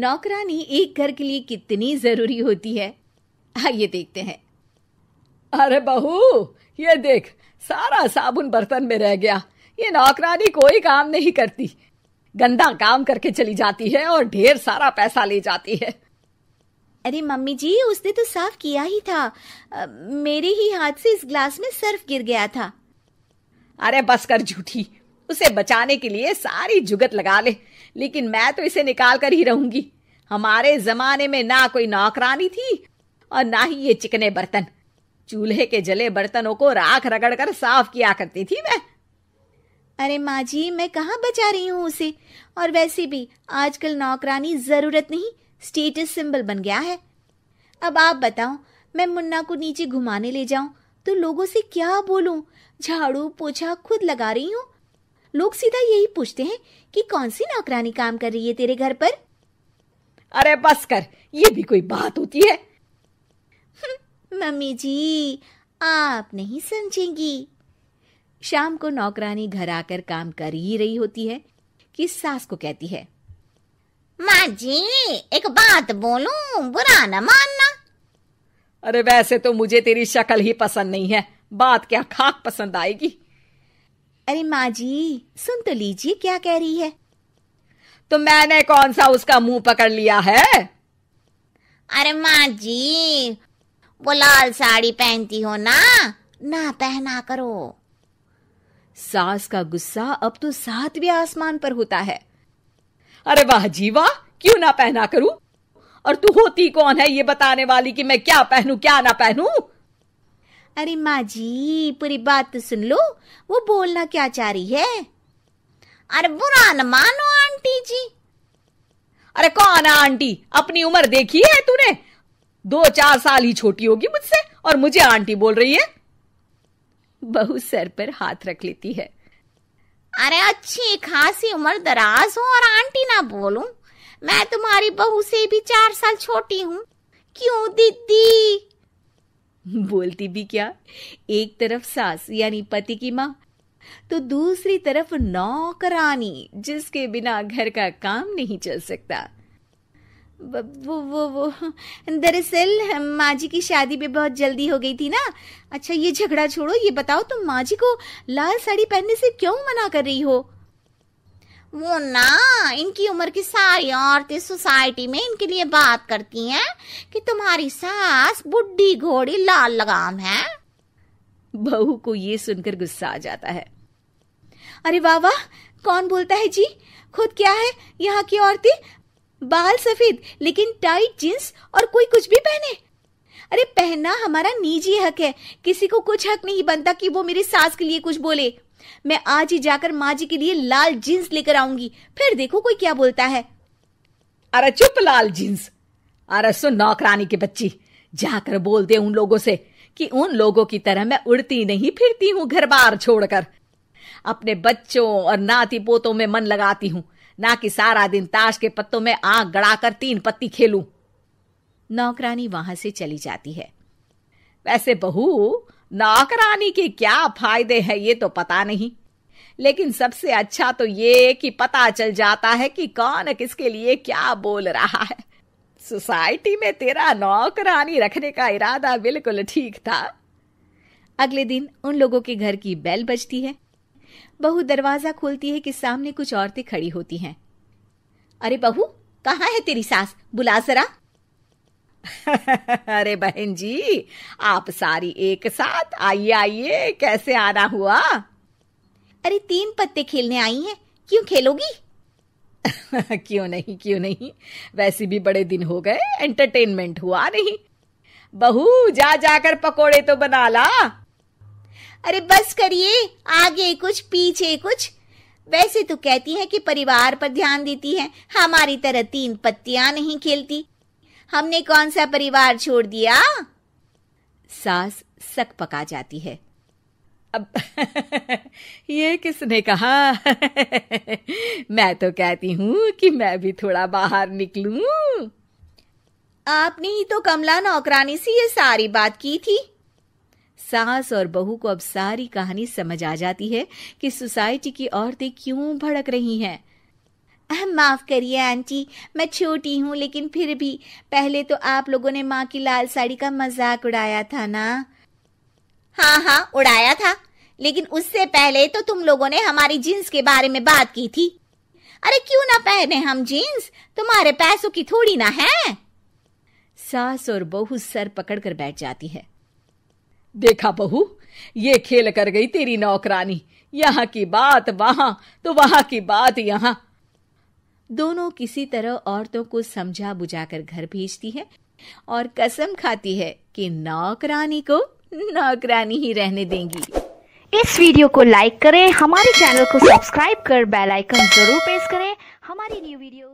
नौकरानी एक घर के लिए कितनी जरूरी होती है, आइए देखते हैं। अरे बहू, ये देख, सारा साबुन बर्तन में रह गया। ये नौकरानी कोई काम नहीं करती, गंदा काम करके चली जाती है और ढेर सारा पैसा ले जाती है। अरे मम्मी जी, उसने तो साफ किया ही था। मेरे ही हाथ से इस ग्लास में सर्फ गिर गया था। अरे बस कर झूठी, उसे बचाने के लिए सारी जुगत लगा ले, लेकिन मैं तो इसे निकाल कर ही रहूंगी। हमारे जमाने में ना कोई नौकरानी थी और ना ही ये चिकने बर्तन। चूल्हे के जले बर्तनों को राख रगड़ कर साफ किया करती थी मैं। अरे माँ जी, मैं कहाँ बचा रही हूँ उसे। और वैसे भी आजकल नौकरानी जरूरत नहीं, स्टेटस सिंबल बन गया है। अब आप बताओ, मैं मुन्ना को नीचे घुमाने ले जाऊं तो लोगों से क्या बोलूं? झाड़ू पोछा खुद लगा रही हूँ। लोग सीधा यही पूछते हैं कि कौन सी नौकरानी काम कर रही है तेरे घर पर। अरे बस कर, ये भी कोई बात होती है? मम्मी जी, आप नहीं समझेंगी। शाम को नौकरानी घर आकर काम कर ही रही होती है कि सास को कहती है, माँ जी, एक बात बोलूं, बुरा न मानना। अरे वैसे तो मुझे तेरी शक्ल ही पसंद नहीं है, बात क्या खाक पसंद आएगी। अरे माँ जी, सुन तो लीजिए क्या कह रही है। तो मैंने कौन सा उसका मुंह पकड़ लिया है? अरे माँ जी, वो लाल साड़ी पहनती हो ना पहना करो। सास का गुस्सा अब तो 7वें आसमान पर होता है। अरे वाह जी वाह, क्यों ना पहना करूं? और तू होती कौन है ये बताने वाली कि मैं क्या पहनूं क्या ना पहनूं? अरे माँ जी, पूरी बात तो सुन लो, वो बोलना क्या चाह रही है। अरे बुरा न मानो आंटी जी। अरे कौन है आंटी? अपनी उम्र देखी है तूने? 2-4 साल ही छोटी होगी मुझसे और मुझे आंटी बोल रही है। बहू सर पर हाथ रख लेती है। अरे अच्छी खासी उम्र दराज हो और आंटी ना बोलूं? मैं तुम्हारी बहू से भी 4 साल छोटी हूं। क्यों दीदी? बोलती भी क्या, एक तरफ सास यानी पति की माँ, तो दूसरी तरफ नौकरानी जिसके बिना घर का काम नहीं चल सकता। वो दरअसल माँ जी की शादी में बहुत जल्दी हो गई थी ना। अच्छा ये झगड़ा छोड़ो, ये बताओ तुम माँ जी को लाल साड़ी पहनने से क्यों मना कर रही हो? वो ना, इनकी उम्र की सारी औरतें सोसाइटी में इनके लिए बात करती हैं कि तुम्हारी सास बुढ़ी घोड़ी लाल लगाम है। बहू को ये सुनकर गुस्सा आ जाता है। अरे वाह वाह, कौन बोलता है जी? खुद क्या है यहाँ की औरतें, बाल सफेद लेकिन टाइट जींस और कोई कुछ भी पहने। अरे पहनना हमारा निजी हक है, किसी को कुछ हक नहीं बनता कि वो मेरी सास के लिए कुछ बोले। मैं आज ही जाकर माँ जी के लिए लाल जींस लेकर आऊंगी, फिर देखो कोई क्या बोलता है। अरे चुप लाल जींस। अरे सुन नौकरानी की बच्ची, जाकर बोल दे उन लोगों से कि उन लोगों की तरह मैं उड़ती नहीं फिरती हूं घर बार छोड़कर। अपने बच्चों और नाती पोतों में मन लगाती हूं, ना कि सारा दिन ताश के पत्तों में आंख गड़ाकर 3 पत्ती खेलूं। नौकरानी वहां से चली जाती है। वैसे बहू, नौकरानी के क्या फायदे हैं ये तो पता नहीं, लेकिन सबसे अच्छा तो ये कि पता चल जाता है कि कौन किसके लिए क्या बोल रहा है। सोसाइटी में तेरा नौकरानी रखने का इरादा बिल्कुल ठीक था। अगले दिन उन लोगों के घर की बेल बजती है। बहू दरवाजा खोलती है कि सामने कुछ औरतें खड़ी होती हैं। अरे बहू, कहाँ है तेरी सास? बुला जरा। अरे बहन जी, आप सारी एक साथ आइए आइए, कैसे आना हुआ? अरे 3 पत्ते खेलने आई हैं, क्यों खेलोगी? क्यों नहीं, वैसे भी बड़े दिन हो गए, एंटरटेनमेंट हुआ नहीं। बहू जा जाकर पकोड़े तो बना ला। अरे बस करिए, आगे कुछ पीछे कुछ। वैसे तो कहती हैं कि परिवार पर ध्यान देती हैं, हमारी तरह 3 पत्तियां नहीं खेलती। हमने कौन सा परिवार छोड़ दिया? सास सक पका जाती है। अब ये किसने कहा? मैं तो कहती हूं कि मैं भी थोड़ा बाहर निकलूं। आपने ही तो कमला नौकरानी से ये सारी बात की थी। सास और बहू को अब सारी कहानी समझ आ जाती है कि सोसाइटी की औरतें क्यों भड़क रही हैं। माफ करिए आंटी, मैं छोटी हूँ, लेकिन फिर भी पहले तो आप लोगों ने माँ की लाल साड़ी का मजाक उड़ाया था ना। हाँ उड़ाया था, लेकिन उससे पहले तो तुम लोगों ने हमारी जीन्स के बारे में बात की थी। अरे क्यों ना पहने हम जीन्स, तुम्हारे पैसों की थोड़ी ना है। सास और बहू सर पकड़कर बैठ जाती है। देखा बहू, ये खेल कर गई तेरी नौकरानी, यहाँ की बात वहां तो वहां की बात यहाँ। दोनों किसी तरह औरतों को समझा बुझाकर घर भेजती है और कसम खाती है कि नौकरानी को नौकरानी ही रहने देंगी। इस वीडियो को लाइक करें, हमारे चैनल को सब्सक्राइब कर बेल आइकन जरूर प्रेस करें हमारी न्यू वीडियो